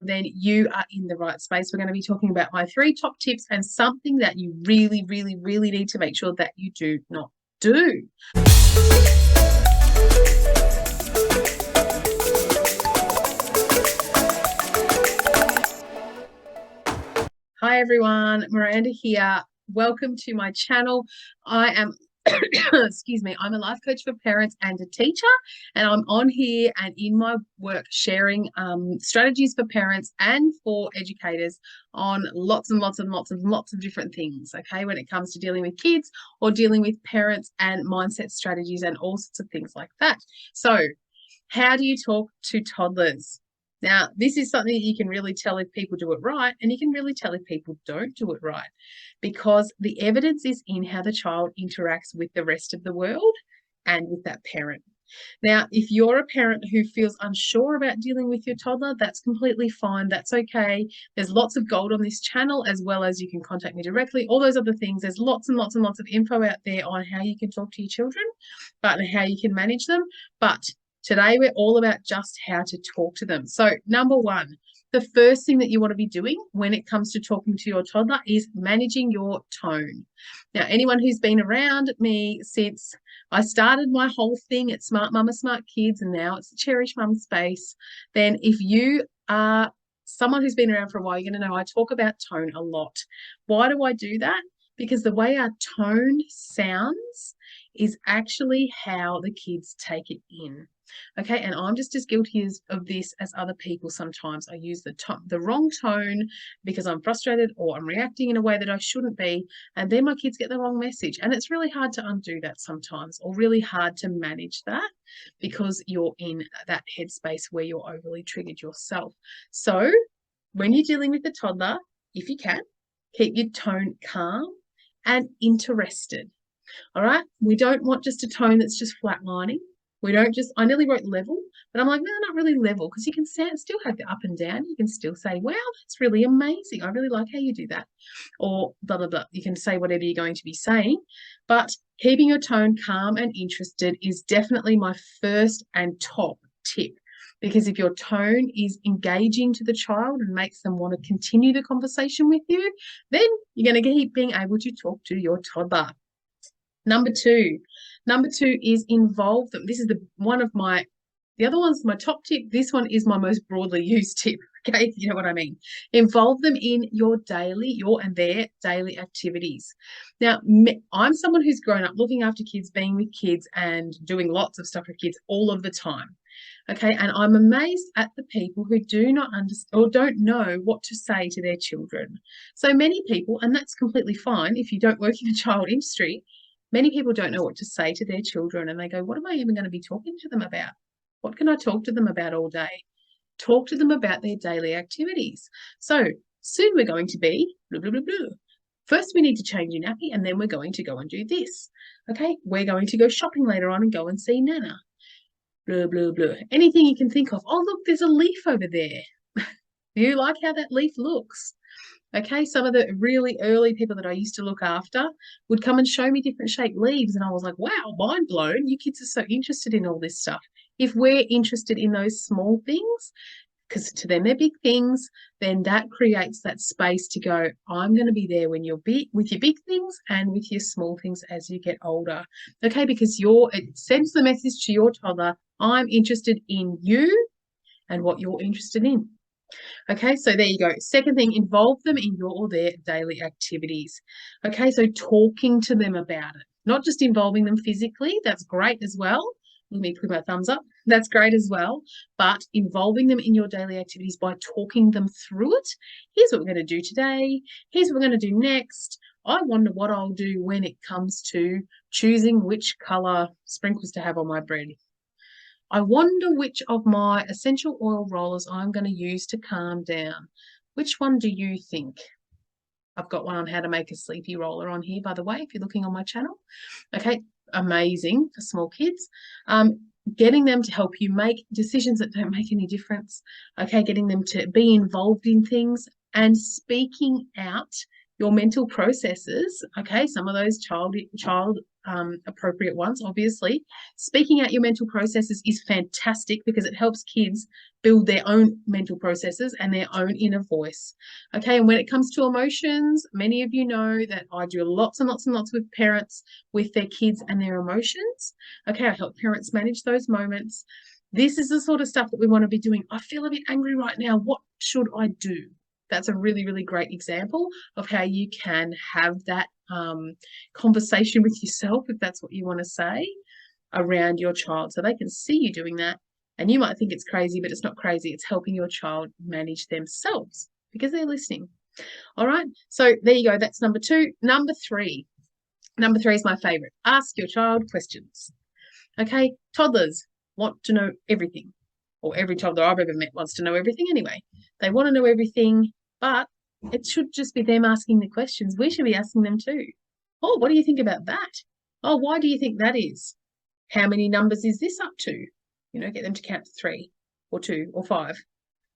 then you are in the right space. We're going to be talking about my 3 top tips and something that you really, really, really need to make sure that you do not do. Hi everyone, Miranda here. Welcome to my channel. I am excuse me, I'm a life coach for parents and a teacher, and I'm on here and in my work sharing strategies for parents and for educators on lots and lots of different things, okay, when it comes to dealing with kids or dealing with parents and mindset strategies and all sorts of things like that. So how do you talk to toddlers? Now, this is something that you can really tell if people do it right, and you can really tell if people don't do it right, because the evidence is in how the child interacts with the rest of the world and with that parent. Now, if you're a parent who feels unsure about dealing with your toddler, that's completely fine. That's okay. There's lots of gold on this channel, as well as you can contact me directly, all those other things. There's lots and lots and lots of info out there on how you can talk to your children, but how you can manage them. But today, we're all about just how to talk to them. So, number one, the first thing that you want to be doing when it comes to talking to your toddler is managing your tone. Now, anyone who's been around me since I started my whole thing at Smart Mama, Smart Kids, and now it's the Cherish Mum space, then if you are someone who's been around for a while, you're going to know I talk about tone a lot. Why do I do that? Because the way our tone sounds is actually how the kids take it in. Okay, and I'm just as guilty of this as other people. Sometimes I use the wrong tone because I'm frustrated or I'm reacting in a way that I shouldn't be, and then my kids get the wrong message. And it's really hard to undo that sometimes, or really hard to manage that because you're in that headspace where you're overly triggered yourself. So when you're dealing with a toddler, if you can, keep your tone calm and interested. All right, we don't want just a tone that's just flatlining. We don't just, I nearly wrote level, but I'm like, no, not really level, because you can still have the up and down. You can still say, wow, that's really amazing. I really like how you do that. Or blah, blah, blah. You can say whatever you're going to be saying, but keeping your tone calm and interested is definitely my first and top tip. Because if your tone is engaging to the child and makes them want to continue the conversation with you, then you're going to keep being able to talk to your toddler. Number two is involve them. This is the other one's my top tip. This one is my most broadly used tip. Okay, if you know what I mean. Involve them in your and their daily activities. Now, I'm someone who's grown up looking after kids, being with kids, and doing lots of stuff with kids all of the time. Okay, and I'm amazed at the people who do not understand or don't know what to say to their children. So many people, and that's completely fine if you don't work in the child industry. Many people don't know what to say to their children, and they go, what am I even going to be talking to them about? What can I talk to them about all day? Talk to them about their daily activities. So soon we're going to be blah, blah, blah, blah. First, we need to change your nappy, and then we're going to go and do this. Okay, we're going to go shopping later on and go and see Nana. Blah, blah, blah. Anything you can think of. Oh, look, there's a leaf over there. Do you like how that leaf looks? Okay, some of the really early people that I used to look after would come and show me different shaped leaves, and I was like, wow, mind blown. You kids are so interested in all this stuff. If we're interested in those small things, because to them they're big things, then that creates that space to go, I'm going to be there when you're big with your big things and with your small things as you get older. Okay, because it sends the message to your toddler, I'm interested in you and what you're interested in. Okay, so there you go. Second thing, involve them in your or their daily activities. Okay, so talking to them about it, not just involving them physically. That's great as well. Let me put my thumbs up. That's great as well. But involving them in your daily activities by talking them through it. Here's what we're going to do today. Here's what we're going to do next. I wonder what I'll do when it comes to choosing which colour sprinkles to have on my bread. I wonder which of my essential oil rollers I'm going to use to calm down. Which one do you think? I've got one on how to make a sleepy roller on here, by the way, if you're looking on my channel. Okay, amazing for small kids. Getting them to help you make decisions that don't make any difference. Okay, getting them to be involved in things and speaking out your mental processes. Okay, some of those child appropriate ones, obviously. Speaking out your mental processes is fantastic because it helps kids build their own mental processes and their own inner voice. Okay, and when it comes to emotions, many of you know that I do lots and lots and lots with parents with their kids and their emotions. Okay, I help parents manage those moments. This is the sort of stuff that we want to be doing. I feel a bit angry right now. What should I do? That's a really, really great example of how you can have that conversation with yourself, if that's what you want to say, around your child, so they can see you doing that. And you might think it's crazy, but it's not crazy. It's helping your child manage themselves because they're listening. All right. So there you go. That's number 2. Number three is my favorite. Ask your child questions. Okay. Toddlers want to know everything, or every toddler I've ever met wants to know everything anyway. They want to know everything, but it should just be them asking the questions. We should be asking them too. Oh, what do you think about that? Oh, why do you think that is? How many numbers is this up to? You know, get them to count to 3 or 2 or 5.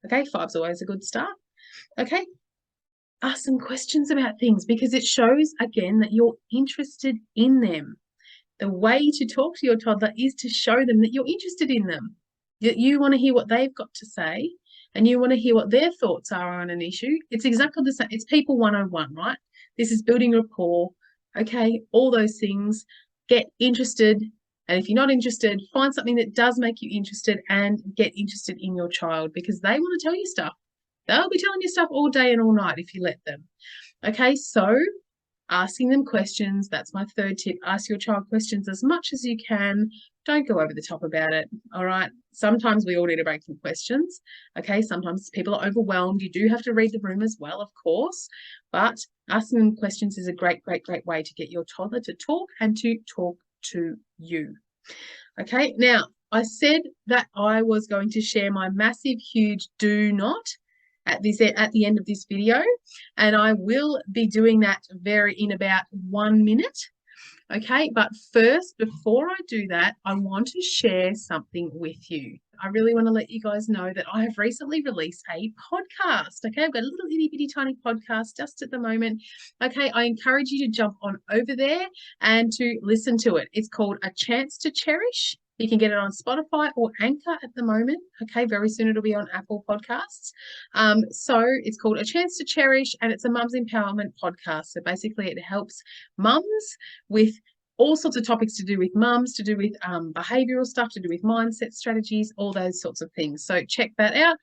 Okay, 5's always a good start. Okay, ask some questions about things because it shows, again, that you're interested in them. The way to talk to your toddler is to show them that you're interested in them, that you want to hear what they've got to say and you want to hear what their thoughts are on an issue. It's exactly the same. It's people 101, right? This is building rapport. Okay, all those things. Get interested. And if you're not interested, find something that does make you interested and get interested in your child because they want to tell you stuff. They'll be telling you stuff all day and all night if you let them. Okay, so asking them questions, that's my 3rd tip. Ask your child questions as much as you can. Don't go over the top about it, all right? Sometimes we all need a break from questions, okay? Sometimes people are overwhelmed. You do have to read the room as well, of course, but asking them questions is a great, great, great way to get your toddler to talk and to talk to you. Okay, now I said that I was going to share my massive, huge do not at the end of this video, and I will be doing that in about 1 minute. Okay, but first, before I do that, I want to share something with you. I really want to let you guys know that I have recently released a podcast. Okay, I've got a little itty bitty tiny podcast just at the moment. Okay, I encourage you to jump on over there and to listen to it. It's called A Chance to Cherish. You can get it on Spotify or Anchor at the moment. Okay, very soon it'll be on Apple Podcasts. So it's called A Chance to Cherish, and it's a mum's empowerment podcast. So basically it helps mums with all sorts of topics to do with mums, to do with behavioural stuff, to do with mindset strategies, all those sorts of things. So check that out.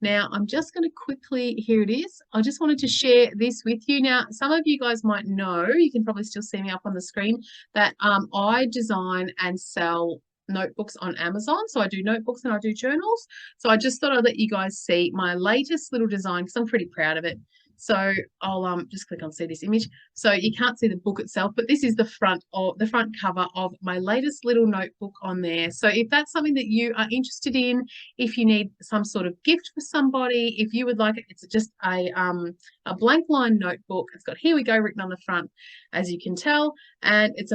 Now, I'm just going to quickly, here it is. I just wanted to share this with you. Now, some of you guys might know, you can probably still see me up on the screen, that I design and sell notebooks on Amazon. So I do notebooks and I do journals. So I just thought I'd let you guys see my latest little design because I'm pretty proud of it. So I'll just click on see this image. So you can't see the book itself, but this is the front cover of my latest little notebook on there. So if that's something that you are interested in, if you need some sort of gift for somebody, if you would like it, it's just a blank line notebook. It's got "Here we go" written on the front, as you can tell, and it's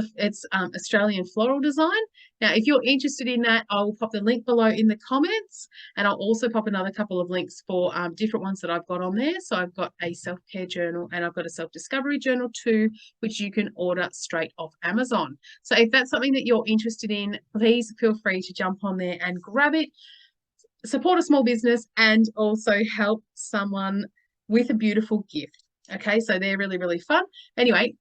Australian floral design. Now, if you're interested in that, I will pop the link below in the comments, and I'll also pop another couple of links for different ones that I've got on there. So I've got a self-care journal and I've got a self-discovery journal too, which you can order straight off Amazon. So if that's something that you're interested in, please feel free to jump on there and grab it. Support a small business and also help someone with a beautiful gift. Okay, so they're really, really fun. Anyway,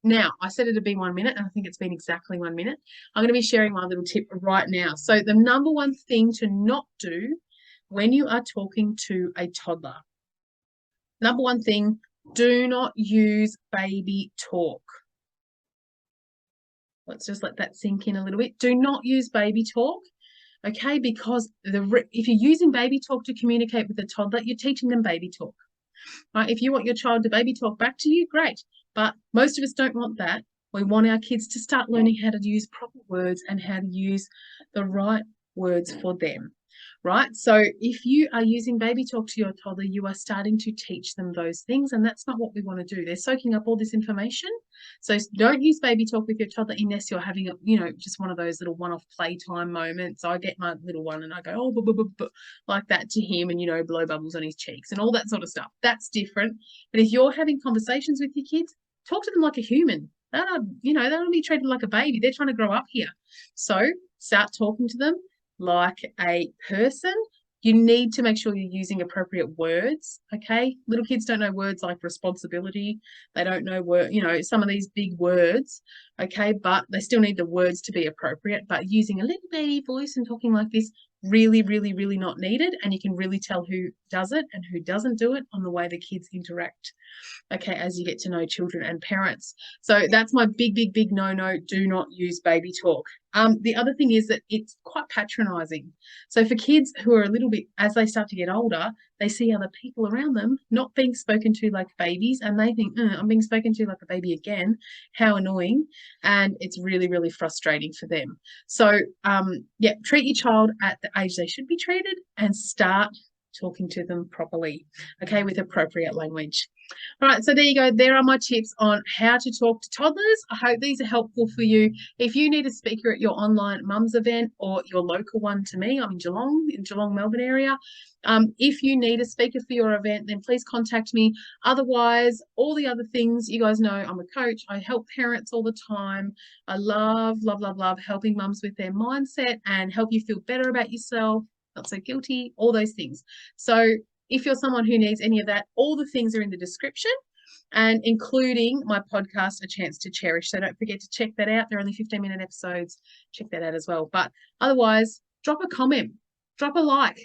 now, I said it'd be 1 minute, and I think it's been exactly 1 minute. I'm going to be sharing my little tip right now. So the number one thing to not do when you are talking to a toddler, number one thing, do not use baby talk. Let's just let that sink in a little bit. Do not use baby talk, okay? Because if you're using baby talk to communicate with a toddler, you're teaching them baby talk. Right? If you want your child to baby talk back to you, great. But most of us don't want that. We want our kids to start learning how to use proper words and how to use the right words for them, right? So if you are using baby talk to your toddler, you are starting to teach them those things, and that's not what we want to do. They're soaking up all this information. So don't use baby talk with your toddler unless you're having just one of those little one-off playtime moments. I get my little one and I go, oh, buh, buh, buh, buh, like that to him, and, blow bubbles on his cheeks and all that sort of stuff. That's different. But if you're having conversations with your kids, talk to them like a human. They don't be treated like a baby. They're trying to grow up here. So start talking to them like a person. You need to make sure you're using appropriate words, okay? Little kids don't know words like responsibility. They don't know some of these big words, okay? But they still need the words to be appropriate. But using a little baby voice and talking like this, really, really, really not needed. And you can really tell who does it and who doesn't do it on the way the kids interact, okay, as you get to know children and parents. So that's my big, big, big no. Do not use baby talk. The other thing is that it's quite patronizing. So for kids who are a little bit, as they start to get older, they see other people around them not being spoken to like babies, and they think, I'm being spoken to like a baby again. How annoying. And it's really, really frustrating for them. So treat your child at the age they should be treated and start talking to them properly, okay, with appropriate language. All right, so there you go. There are my tips on how to talk to toddlers. I hope these are helpful for you. If you need a speaker at your online mums event or your local one to me, I'm in Geelong, Melbourne area. If you need a speaker for your event, then please contact me. Otherwise, all the other things, you guys know I'm a coach. I help parents all the time. I love, love, love, love helping mums with their mindset and help you feel better about yourself, not so guilty, all those things. So if you're someone who needs any of that, all the things are in the description, and including my podcast, A Chance to Cherish. So don't forget to check that out. They're only 15-minute episodes. Check that out as well. But otherwise, drop a comment, drop a like,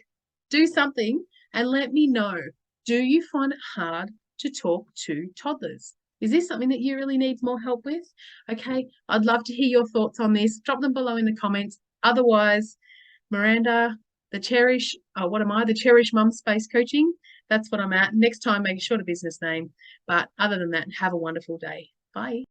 do something, and let me know. Do you find it hard to talk to toddlers? Is this something that you really need more help with? Okay, I'd love to hear your thoughts on this. Drop them below in the comments. Otherwise, Miranda, the Cherish Mum Space Coaching. That's what I'm at. Next time, make a shorter business name. But other than that, have a wonderful day. Bye.